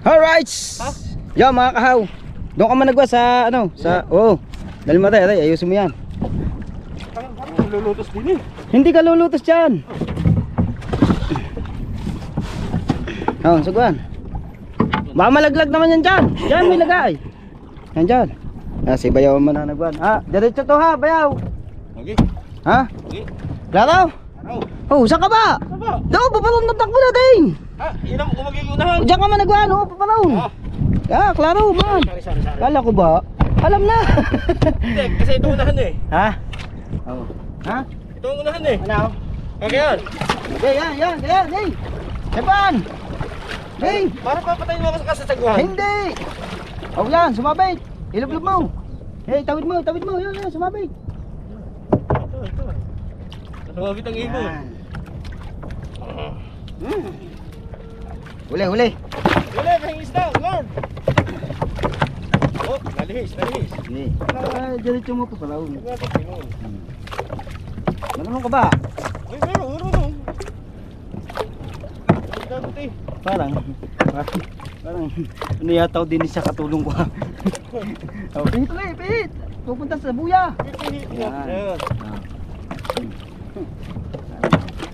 Alright. Yo mga kahaw. Doon ka managwa sa ano, sa dali mo tayo, ayusin mo yan. Lulutos din eh. Hindi ka lulutos diyan. Suguan. Baka malaglag naman yan dyan. Diyan may lagay. Yan dyan. Si Bayaw mo na nagwan. Diretso to ha, Bayaw. Okay. Ha? Okay. Klaro? Saan ka ba? Doon, papalong na takbo natin. Yun ang umagigunahan. Diyan ka man nagwan, papalong. Klaro man. Sorry. Kala ko ba? Alam na. Hindi, kasi ito unahan eh. Ha? Ito ang unahan eh. Ano? Okay yan. Okay, yan. Hey. Sepan. Hey. Para papatayin mo ako sa kasasaguhan. Hindi. Yan, sumabit. Ilublob mo. Hey, tawid mo. Yan, sumabit. Ito. Sumabit ang ibon. Huli. Huli, may isda, Lord. Nalihis. Hindi. Diretso mo pa pala. Marunong ka ba? Ay, marunong. Parang niyataw din siya katulong ko. Pihit. Pupunta sa buya. Yan.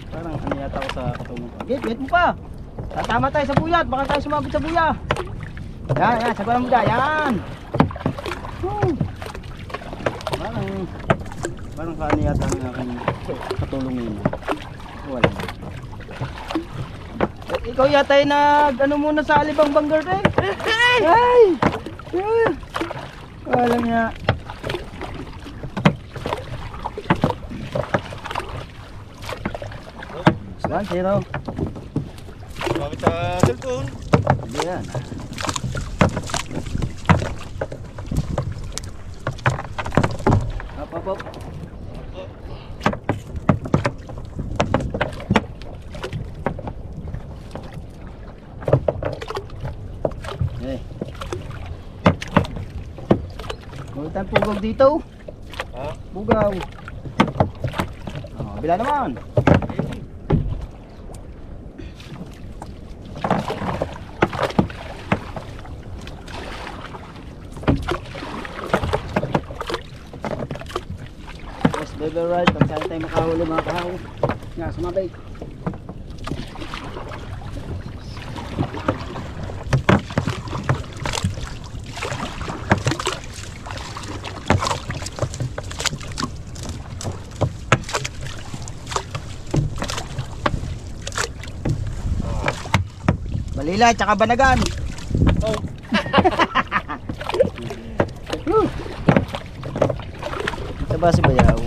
Parang niyataw sa katulong ko. Pihit mo pa. Tatama tayo sa buya. Baka tayo sumabit sa buya. Yan. Sabaran mo dyan. Yan. Parang kaniyata ng aking katulong nila. Wala. Ikaw yata ay ano muna sa Alibang Banggar eh. Ay! Wala niya. Saan, zero? Sumabit sa cellphone. Hindi yan. Hop. Huwag pugaw dito. Pugaw. Bila naman. Yes, baby, right. Pag saan tayo makahuli mga kahaw. Nga, sumabay. Balila, tsaka banagan. Ito ba si Bayaw?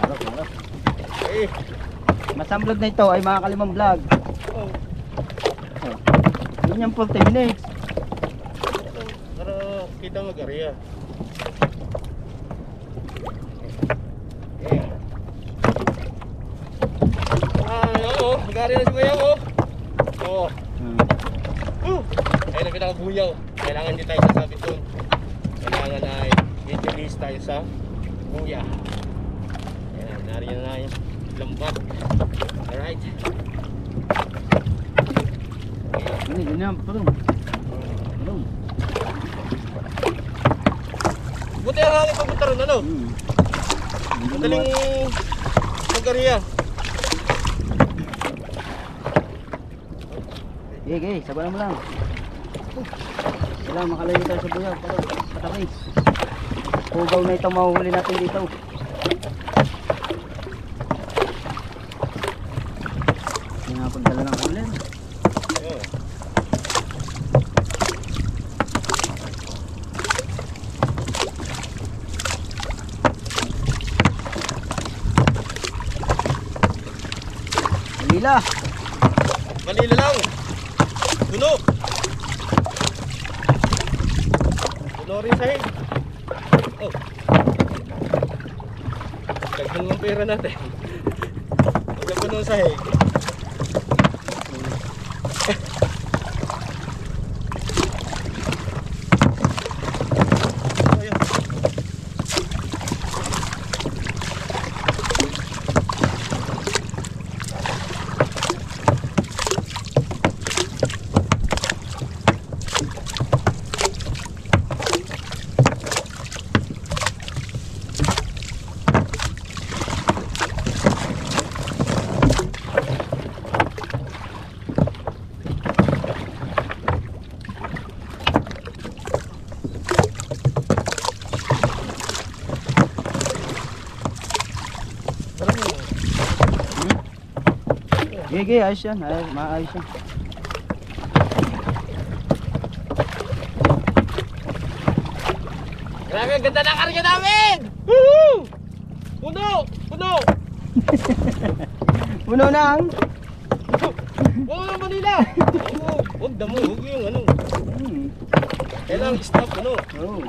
Harap. Masang vlog na ito ay mga kalimang vlog. Yun yung 40 minutes. Para kita mag-area. Mag-area na si Bayaw ay nakita ko buyaw. Kailangan din tayo sasabit doon. Kailangan ay get tayo sa buya. Ayan, nariyan na yung lambat. Alright. Ganyan, parang. Buti ang hangin papunta ron, ano? Madaling mag-area. Okay, sabaran mo lang. Kailangan makalayo tayo sa buyaw. Patapis. Pugaw na ito mahuhuli natin dito. Hindi nga pong dala ng ulan. Malila lang. Puno rin sahig. Dagdag ng pera natin. Huwag puno sahig. Okay, ayos yan. Ay, maayos yan. Grabe, ang ganda ng karga namin! Woohoo! Puno! Puno! Puno na ang. Puno ng Manila! Oo, huwag damo, huwag yung ano. Hmm. Kailangan stop, ano? Oo.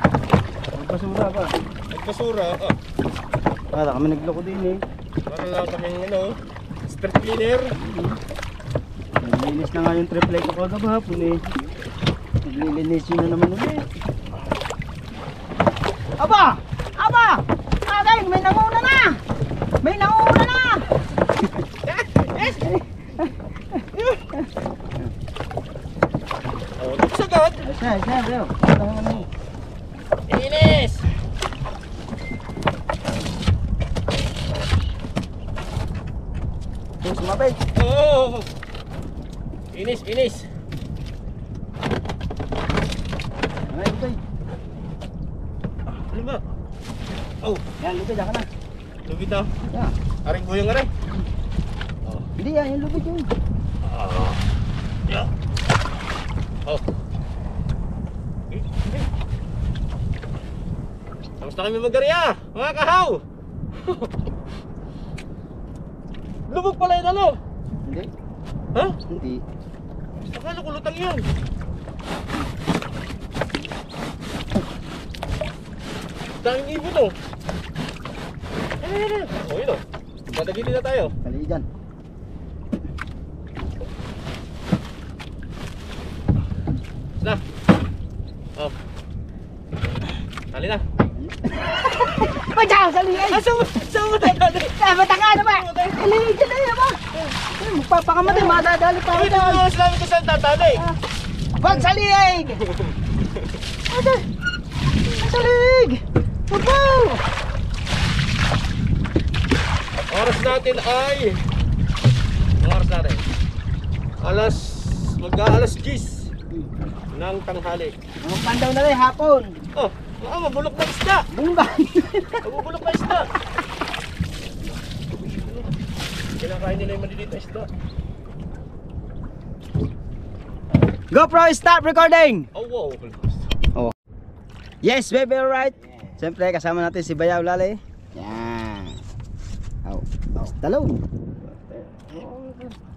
Magpasura pa. Nagpasura, Para kami nagloko din eh. para lang kaming ano, street cleaner. Naglinis na nga yung triple ko kagabahapon eh. Naglilinis yun na naman ulit. Aba! Aba! Agay! May nanguna na! May nanguna na! Yes! Oh, nagsagad! Ayos na, bro. Ano naman eh. Inis! Yung sumabay. Oh! Inis, inis! Ay, lupay. Ano ba? Oh, Yan, lupay. Daka na. lubid na. Yan. Aring buyong aray. Oh. Hindi yan, yung lupay yun. Yeah. Oh. Kamusta kami mag-area, mga kahaw? Lubog pala yun ano? Hindi. Ha? Hindi. Akala ko lutang yan. Daming ibon oh. Oh, yun oh. Dadagilin na tayo. Kali dyan. Na. Oh. Tali na. Ay, dyan! Sali ay! Saan mo tayo tali? Mataka na ba? Kali dyan na yan ba? Magpapakamatay, madadali pa ako Ay, ito dyan. mga sinabi ko saan tatali. Wag salig! Ate! Salig! Pupaw! Oras natin ay... Ang oras natin? Mag-aalas 10 ng tanghali. Pandaw na rin hapon. Oh, mabulok na isda. Bungbang. Mabulok na isda. Kinakain nila yung maliliit na isda. GoPro, start recording! Oh, wow. Oh. Yes, baby, alright. Siyempre, kasama natin si Bayaw Lali. Yan. Oh. Talong.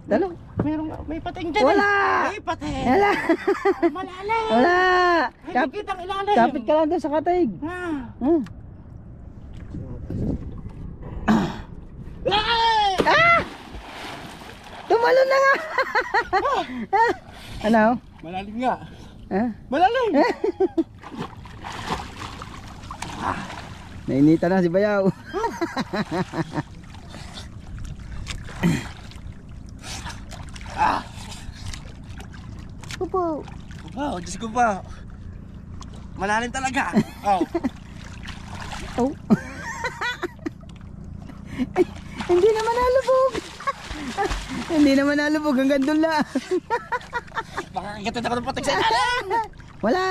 Talong. May pating dyan. Wala! May pating. Wala! Malalim. Wala! Ay, kitang ilalim. Kapit ka lang doon sa katig. Hmm. Ah! Tumalon na nga! Ano? Malalim nga. Ah? Malalim. Nainita na si Bayaw. Pupo. Wow, Diyos ko pa. Malalim talaga. Oh. Oh. Hindi naman nalubog. Hindi naman nalubog hanggang doon lang. Pakakagatid ako ng pating sa ilalim. Wala.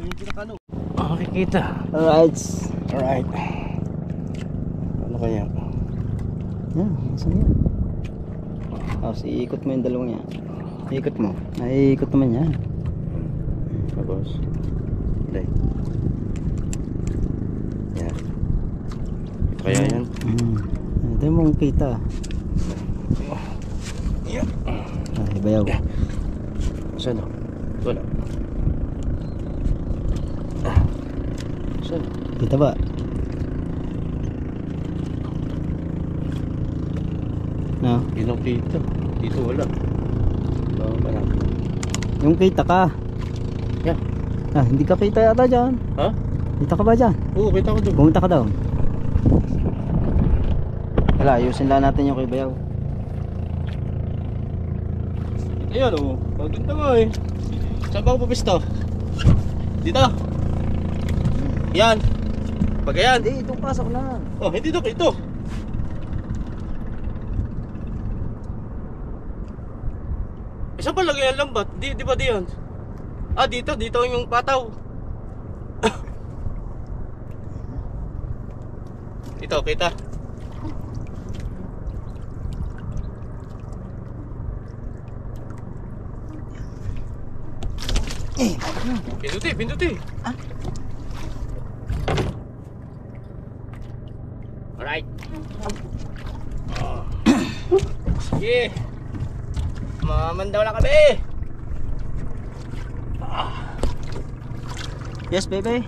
Yung pinakano. Makikita. Alright. Alright. Ano kaya? Yan, saan yan? Tapos iikot mo yung dalawang yan. Iikot mo. Naiikot naman yan. Tapos. Hindi. Yan. Ito kaya yan? Ito mong kita. Yan. Ay, Bayaw. Saan o? Wala. Saan? Kita ba? No? Yun ang kita. Dito wala. Wala. Yung kita ka. Yan. Ah, hindi ka kita yata dyan. Ha? Kita ka ba dyan? Oo, kita ko doon. Pumunta ka daw. Wala, ayusin lang natin yung kay Bayaw. Ayan o. Maganda nga eh. Saan ba ako pupisto? Dito. Yan. Pag yan. Hindi, itong pasok na. Oh, hindi doon. Ito. Saan ba lagay ang lambat? Di ba diyan? Ah, dito. Dito yung pataw. Ito, kita. Pinduti, pinduti. Ah. Alright. Sige. Mamandaw na kami. Yes, baby.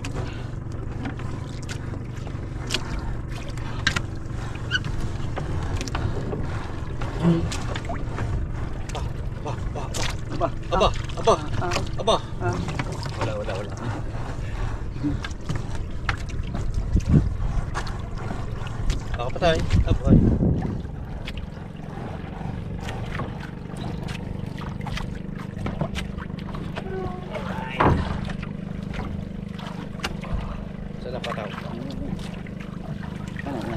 Aba, aba, Ah, aba. ah. Wala. Nakapatay. Abay. Saan napataw? Ano, ano?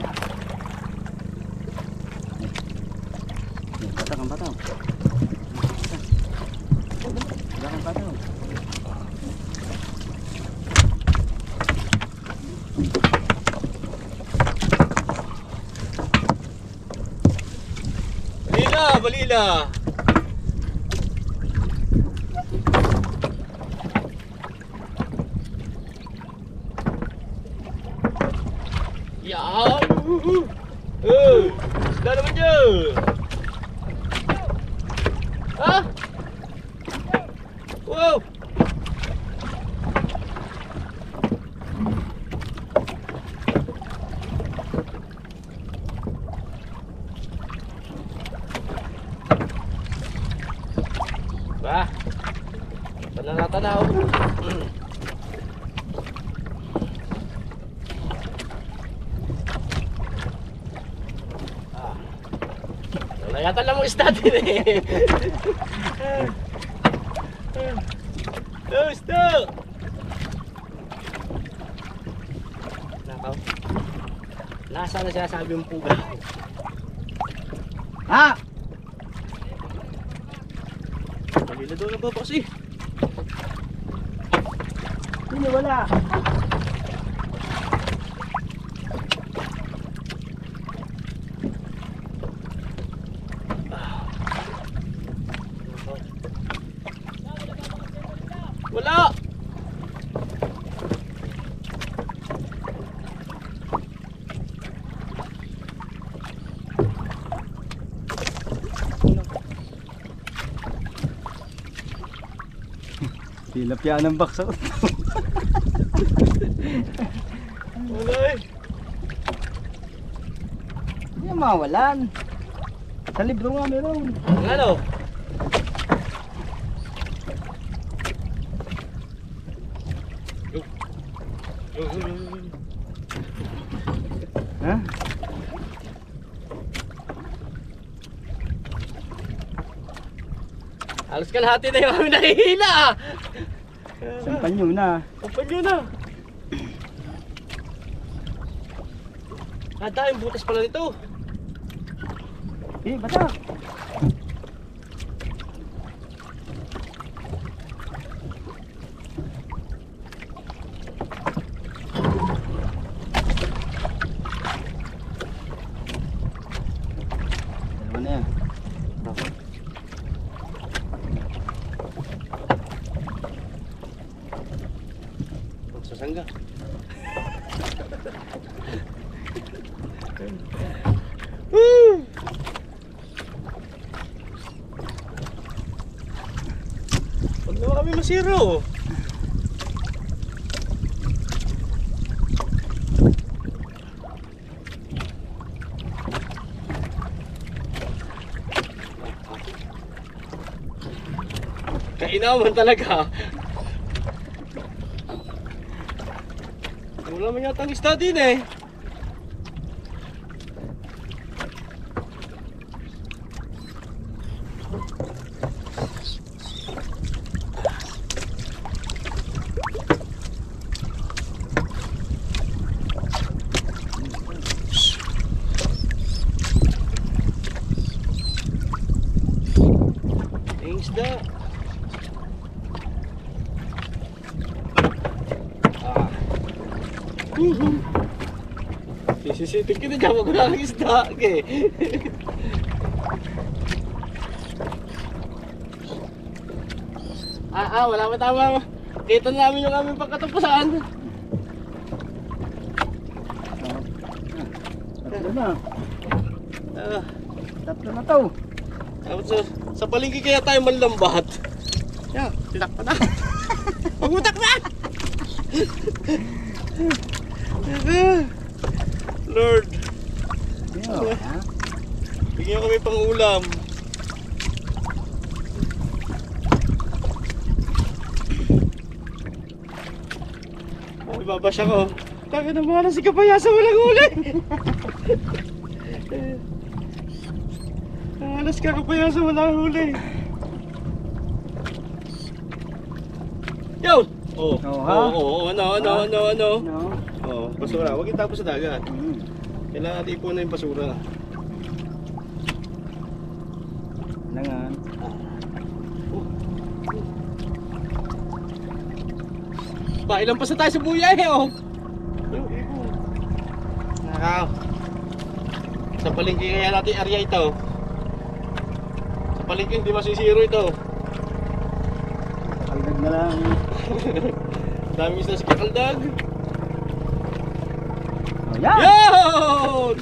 Batang, batang. Batang, batang. Balila, balila. Ya. Sudah naman dyan. Ha? Wow. Ba? Pananatanaw. Wala yata lang mong isda din eh. Gusto! Nakaw. Nasa na siya sabi yung puga. Ah! Balila daw na ba kasi? Hindi, wala. Wala! Tilapia ng bakso. Wala eh. Hindi mawalan. Sa libro nga meron. Ano? Ha? Halos kalahati na yung kami nakihila ah. Sampan nyo na. Sampan nyo na. Yung butas pala nito. Eh, bata. Dalawa na yan. Magsasangga. Woo! Huwag naman kami masiro. Kainaman talaga. Wala man yata ang isda din eh. Ang isda. Sisitig kita dyan, wag wala kang isda. Okay. Wala pa tama. Kita namin yung aming pagkatapusan. Tatlo na. Ah, Tatlo na to. tapos sa palengke kaya tayo manlambat. Yan, tinakpa na. Pagutak na! Lord, Yo, ha? bigyan kami pang ulam. Oh, ibabasya ko. Taka na mga si Kapayasa walang huli. Alas ka Kapayasa walang huli. Yun! Oh, Oh, ha? ano? No. Oh, basura. Huwag itapos sa dagat. Mm. Kailangan natin ipunan yung basura. Langan. Pa, ilang pa sa tayo sa buya eh, oh. Yung ibon. Nakaw. Sa palengke kaya natin area ito. Sa palengke hindi masisiro ito. Kaldag na lang. Daming isda sa kakaldag. Oh, yan! Yun!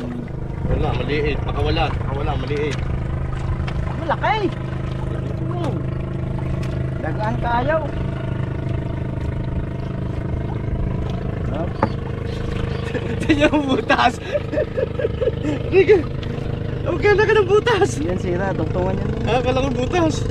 Wala, maliit. Pakawala, maliit. Malaki! Dagaan kayaw. Oh. Tingnan mo butas. Riga, huwag ka na ka ng butas. Yan sira, tungtungan yan. Kala ko butas.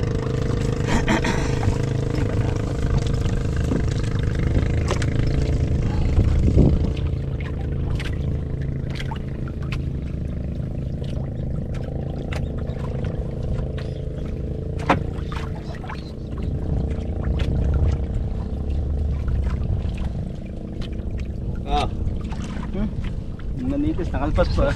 Manitis, nakalpas pa.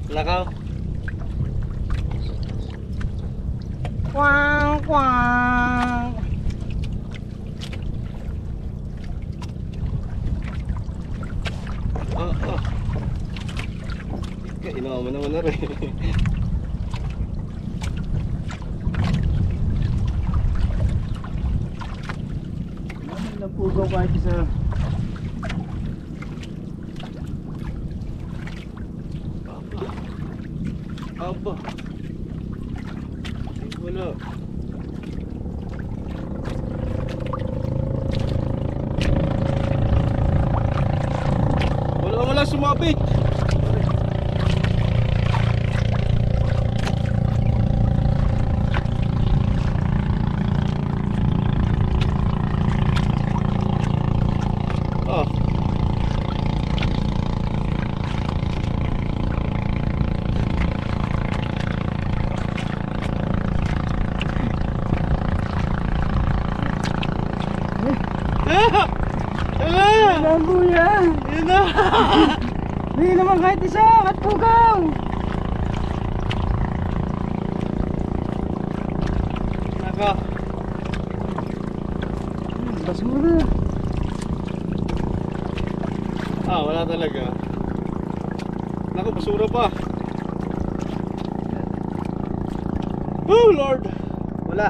Lakaw. Kwang, kwang. Inawa mo naman na rin. Pugaw kahit isa. Aba. Wala. Wala sumabit. Buya! Yun na! Hindi naman kahit isa, at pugaw! Naka. Basura. Wala talaga. Naku, basura pa. Oh Lord! Wala.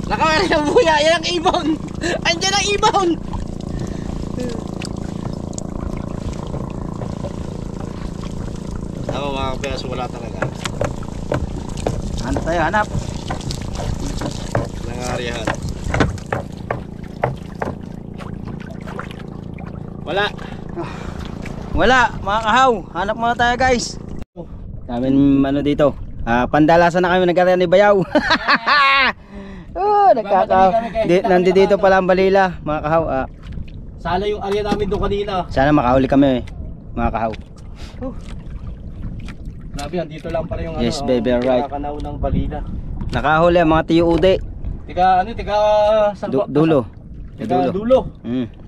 Nakawala yung buya, yan ang ibon! Andiyan ang ibon! Tama mga kapeso, wala talaga. Hanap tayo, hanap. Nangaryahan. Wala. Wala, mga kahaw. Hanap muna tayo guys. Namin ano dito. Pandalasan na kami nagkatayan ni Bayaw. Nandito pala ang balila, mga kahaw. Sala yung area namin doon kanina. Sana makahuli kami, mga kahaw. Grabe, andito lang pala yung Yes, baby, alright. Kanaw ng balila. Nakahuli ang mga tiyo ude. Tiga Dulo. Tiga dulo.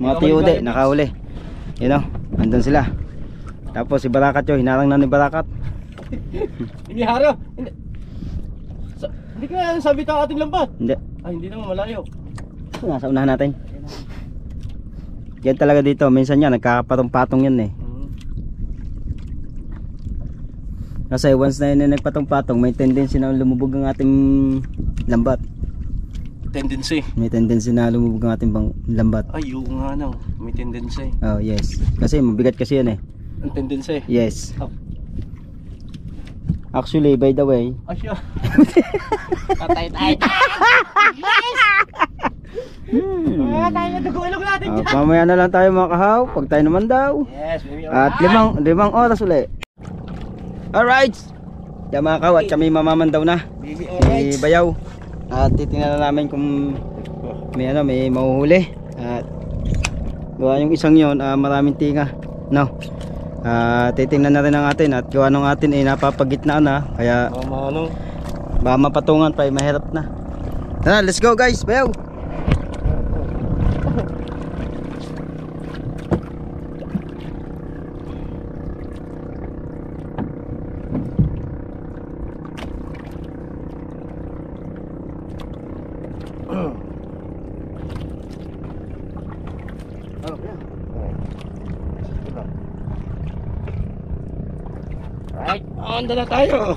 Mga tiyo ude, nakahuli. Yun o, andun sila. Tapos si Barakat yun, hinarang na ni Barakat. Hindi haro. Hindi ka sabit ang ating lambat. Hindi. Ay, hindi naman malayo. Nasa unahan natin. Yan talaga dito, minsan yan, nagkakapatong-patong yan eh. Kasi once na yun nagpatong-patong, may tendency na lumubog ang ating lambat. Tendency. May tendency na lumubog ang ating lambat. Ay, oo nga nang. May tendency. Oh, yes. Kasi mabigat kasi yan eh. Ang tendency. Yes. Oh. Actually, by the way. Asya. Patay tayo. Mamaya tayo na dugo-ilog natin dyan. Mamaya na lang tayo mga kahaw. Pag tayo naman daw. Yes, baby. At limang oras uli. Alright. Yan mga kahaw. At kami mamamandaw na. Baby, Si Bayaw. At titingnan na namin kung may may mahuhuli. At gawa yung isang yon, maraming tinga. No. Titingnan na rin ang atin at gawa nung atin ay napapagitnaan na, kaya baka mapatungan pa ay mahirap na. Tara, let's go guys, Bayaw. Right, manda na tayo.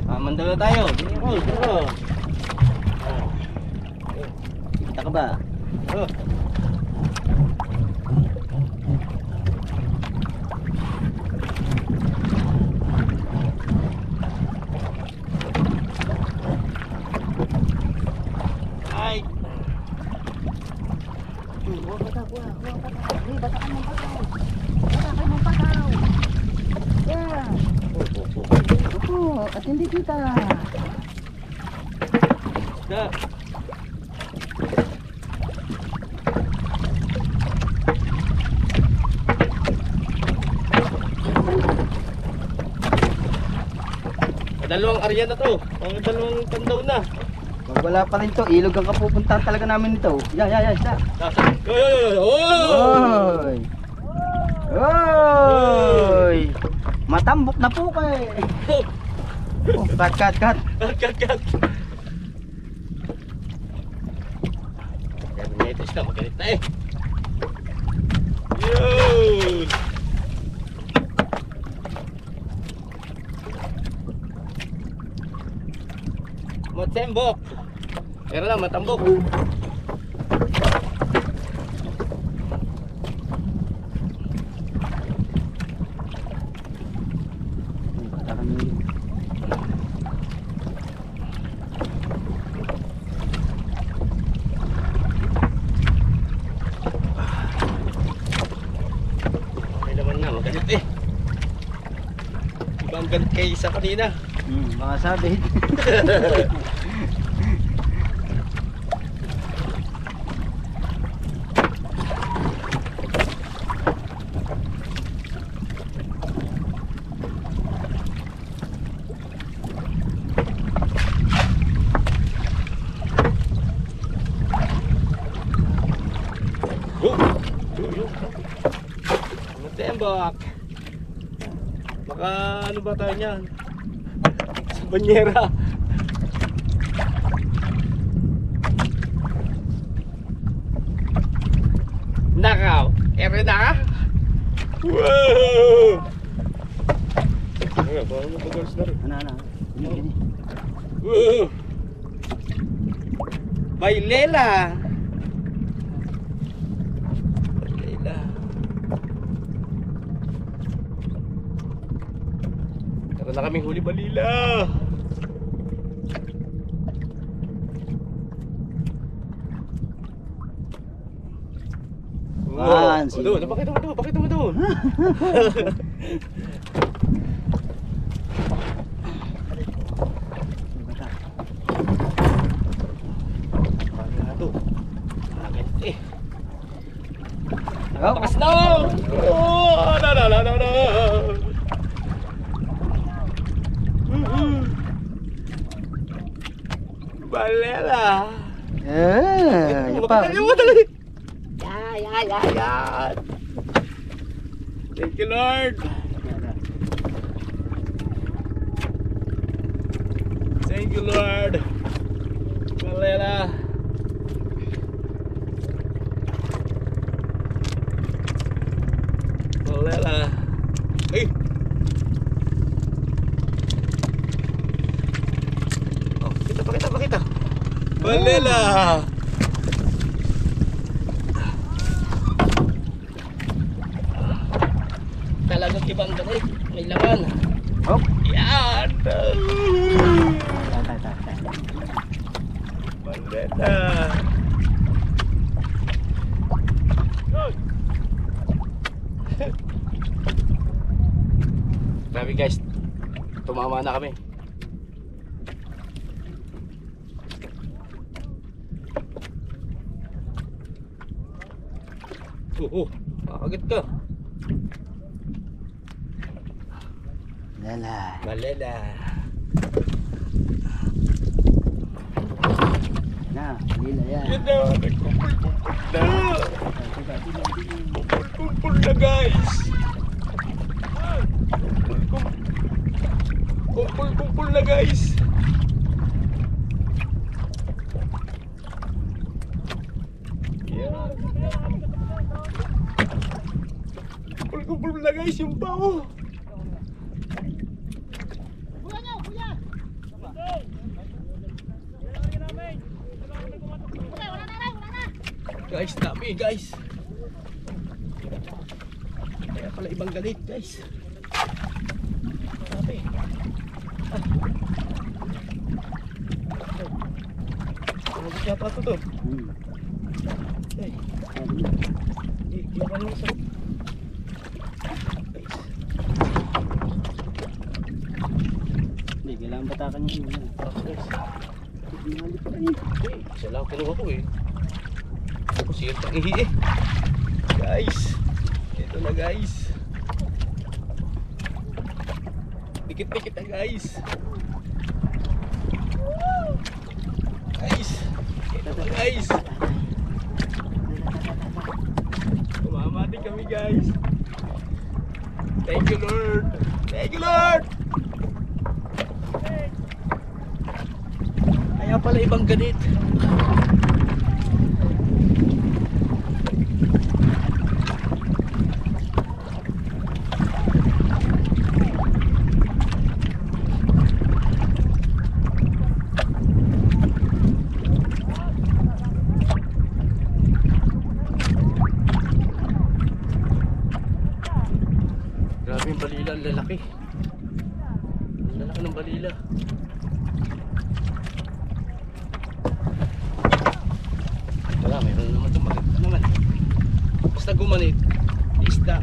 Manda na tayo. Kita ka ba? Ay. At hindi kita. Da. Dalawang area na to. Ang dalawang pandaw na. Pag wala pa rin to, ilog ang kapupuntahan talaga namin ito. Yan, siya. Oy! Oy! Matambok na po kay. Oh, cut. Kat. Ito ka, magalit na eh. Yun! Matembok. Pero lang, matambok. Okay naman na, magalit eh. Iba ang galit kay isa kanina. Mga sabi. Matembak. Baka ano ba tayo niyan? Sa banyera. Nakaw. Ere na. Wow! Ano ba? Ano ba guys na rin? Ano? Gini. Wow! Bailela. Bailela. Tara na kaming huli balila. Doon, bakit mo doon? Takas na! Oh, no. Balela. Yan pa. Makatalim mo talaga. Yan. Thank you, Lord. Thank you, Lord. Balela. Balela. Hey. Oh, pakita. Balela. Talagang ibang galit. May laman. Oh. Yan. Tay. Balela. Grabe guys, tumama na kami. Makakagat ka. Lala. Balela. Na, lila yan. Yan na, nagkumpul-kumpul na. Kumpul-kumpul na guys. Kumpul-kumpul na guys. Yan. Kumpul-kumpul na guys yung pao. Guys, dami guys. Kaya pala ibang galit guys. Dami. Ano siya pa to? Ay. Iwan mo sa. Hindi, kailangan batakan yung ina. Guys. Hindi pa rin. Isa lang kinuha ko eh. Ako siya pang ihi eh. Guys. Ito na guys. Dikit-dikit na guys. Guys. Ito na guys. Tumama din kami guys. Thank you Lord. Thank you Lord. Kaya pala ibang ganit. Grabe yung balila, ang lalaki. Ang lalaki ng balila. Wala, mayroon naman ito. Maganda naman. Basta gumanit, isda.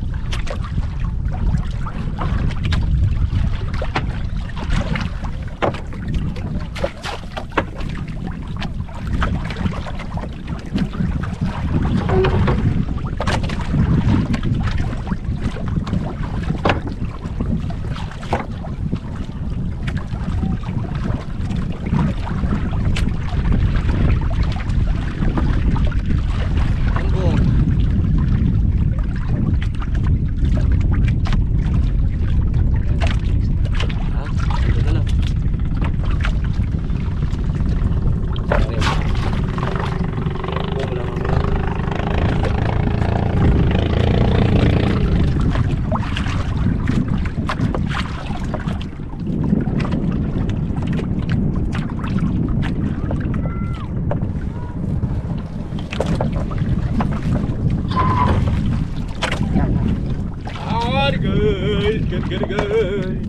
Good.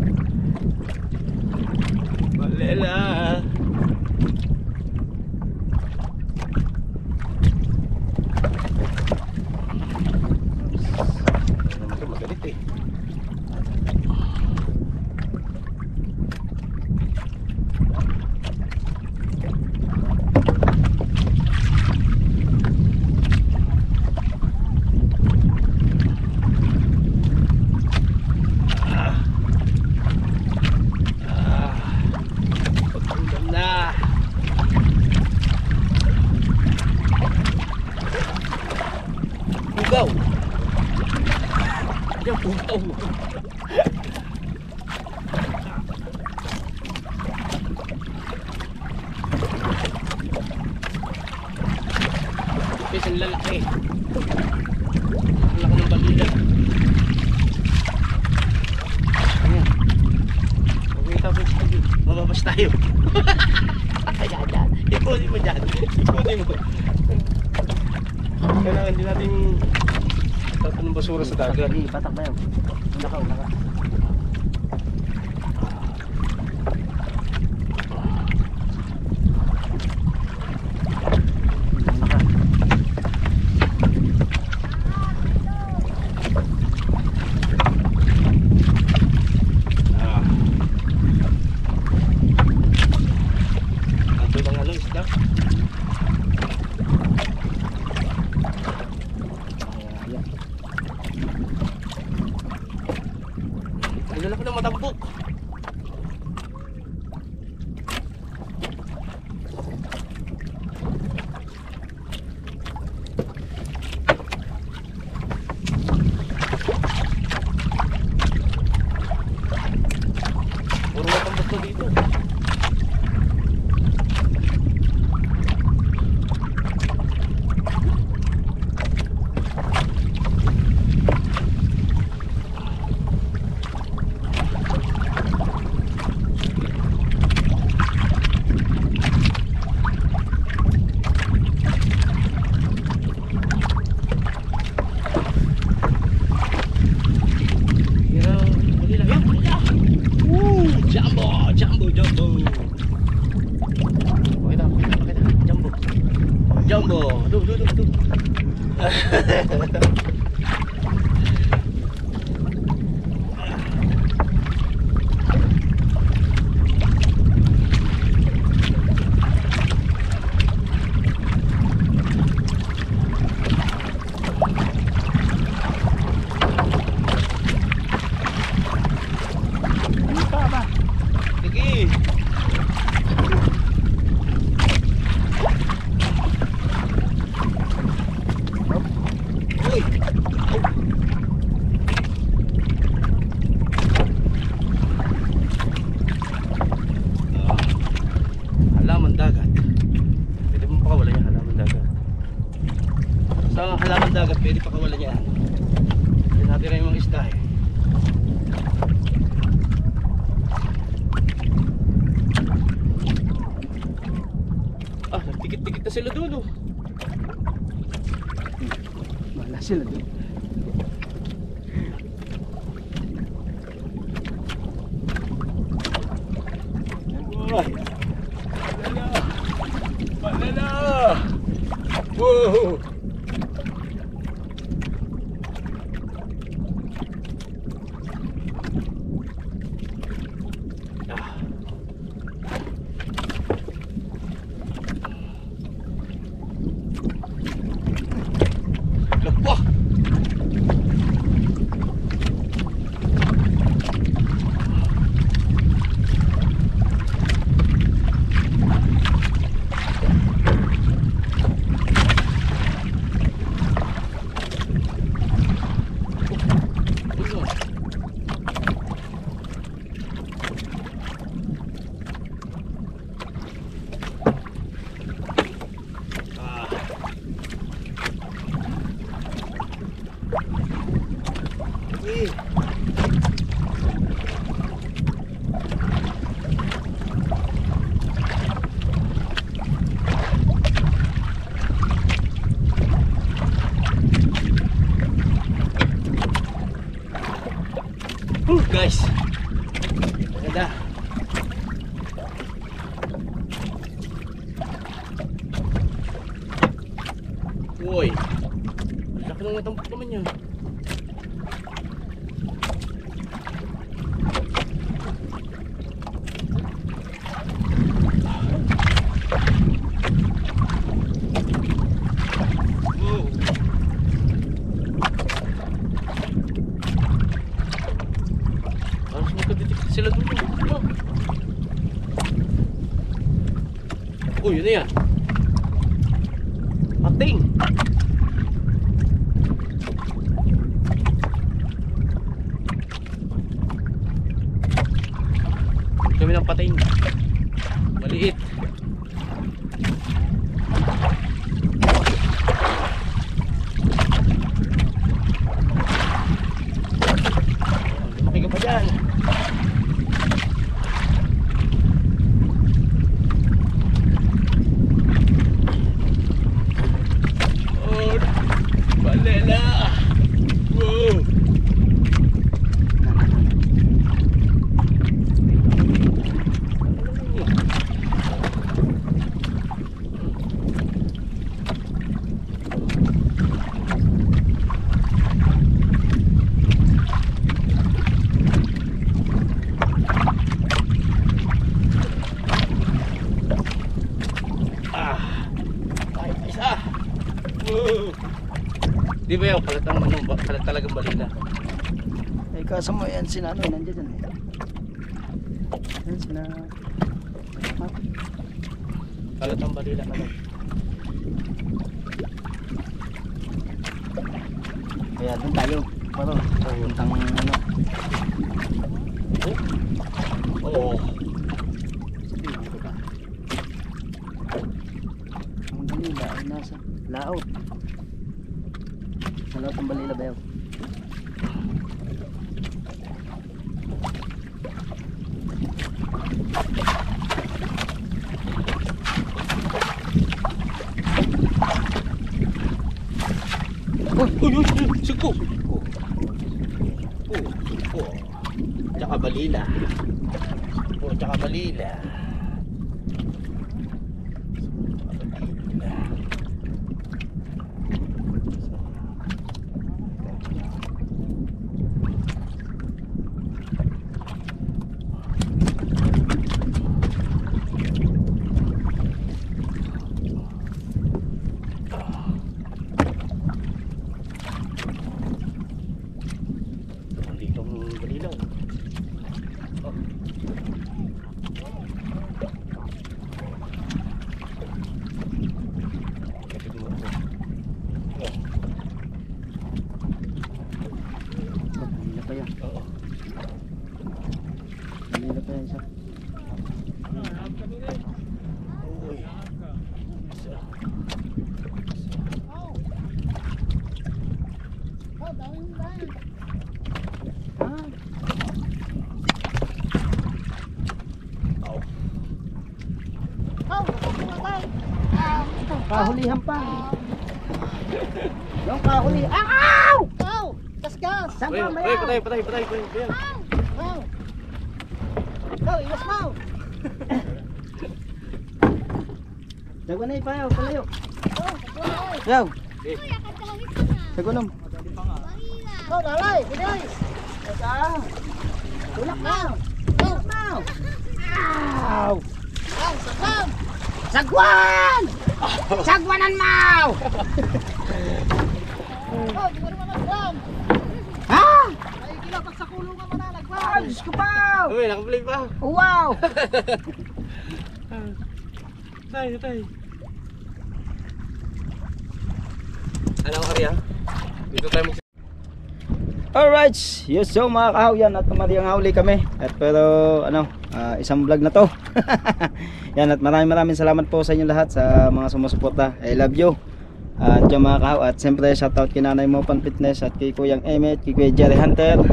Balela. Magalit eh. Wow! Fish ang lalaki. Ang laki ng balila. Ayan. Huwag mo itapon sa tabi. Mababas tayo. Ayan, ayan. Ikunin mo dyan. Ikunin mo. Kailangan din natin tapon ng basura sa dagat. Patak ba yun? Una ka. Ito lang ano isda. Ang lalaki ng matampok. Puro matampok na dito. Jumbo! Pakita. Jumbo! Aduh. Sige! Uy! Halaman dagat. Pwede mo pakawalan yan, halaman dagat. Sa halaman dagat, pwede pakawalan yan. Pwede natin rin yung mga isda eh. Nagtikit-tikit na sila doon, oh. Wala sila doon. Balala! Wow! Lapah! Guys, ganda. Uy, laki ng matampok naman yan. Sila dulu. Oh, yun na yan. Pating. pating. Maliit. Lumaki ka pa dyan. Oh, balela. Wow. Di ba yung kalatang ano, kalat talagang balila? Eh kaso mo yan sina ano, nandiyan dyan eh. Yan sina... Kalatang balila ka lang. Kaya doon tayo. Paro, puntang ano. Oo. Sabihin ko ba? Ang balila ay nasa laot. Sa laot ang balila ba yun? Suko! Suko! Tsaka balila. Suko, tsaka balila. Dito ang balilaw. Oh. Kapit mo ako. Oh. Balila pa yan. Oo. Balila pa yan siya. Uy. Isa. Kahulihan pa. Yung kahuli. Ow! Ow! Gas! Saan Uy, pa uy, maya? patay. Ayan. Ow! Ow, iwas mo! Dagunay pa yaw, palayo. Ow, ow! Yaw, Eh, sagunom. Ow, lalay! Biday! Tulak na. Ow! Now. Ow! Ow, sakam! Sagwan! Sagwanan mau! Ow, di mo naman naglam! Ha? Ay, kilapag sa kulungan mo na, naglam! Ay, Diyos ko pa! uy, nakaplay pa. Wow! Tay. Ano ka riya? Dito tayo mag... Alright, yes, so mga kahaw, yan at mariyang huli kami. At pero ano, isang vlog na to. Yan, at maraming salamat po sa inyo lahat sa mga sumusuporta. I love you. At yung mga kahaw, at siyempre shoutout kay Nanay Mo Pan Fitness at kay Kuyang Emmet, kay Kuya Jerry Hunter.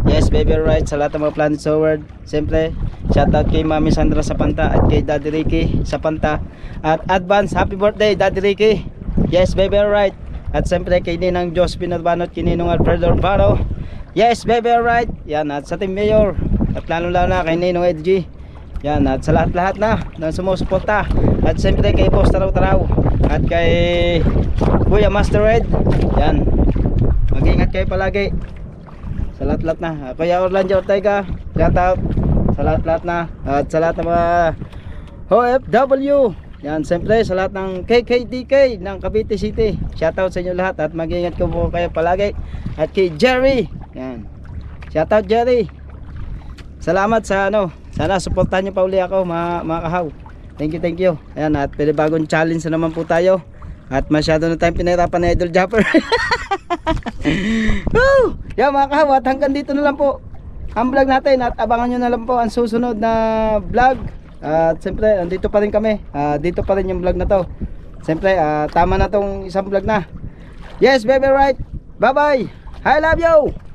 Yes, baby, right, sa lahat ng mga Planet Sword. Siyempre, shoutout kay Mami Sandra Sapanta at kay Daddy Ricky Sapanta. At advance happy birthday Daddy Ricky. Yes, baby, right. At siyempre kay Ninang Josephine Urbano at kay Ninong Alfredo Urbano. Yes, baby, right. Yan, at sa Team Mayor. At lalo na kay Ninong Edgy. Yan, at sa lahat na sumusuporta. At siyempre kay Boss Taraw. At kay Kuya Master Red. Yan, mag-ingat kayo palagi. Sa lahat na. Kuya Orlando Ortega, shout out. Sa lahat na. At sa lahat ng mga OFW. Yan, siyempre sa lahat ng KKDK ng Cavite City. Shoutout sa inyo lahat at mag-ingat ko po kayo palagi. At kay Jerry. Yan. Shoutout Jerry. Salamat sa ano. Sana suportahan niyo pa uli ako mga kahaw. Thank you. Ayan, at bagong challenge na naman po tayo. At masyado na tayong pinahirapan na Idol Japper. Woo! Yan mga kahaw, at hanggang dito na lang po. ang vlog natin at abangan nyo na lang po ang susunod na vlog. At siyempre andito pa rin kami, dito pa rin yung vlog na to. Siyempre tama na tong isang vlog na. Yes baby, right, bye bye, I love you.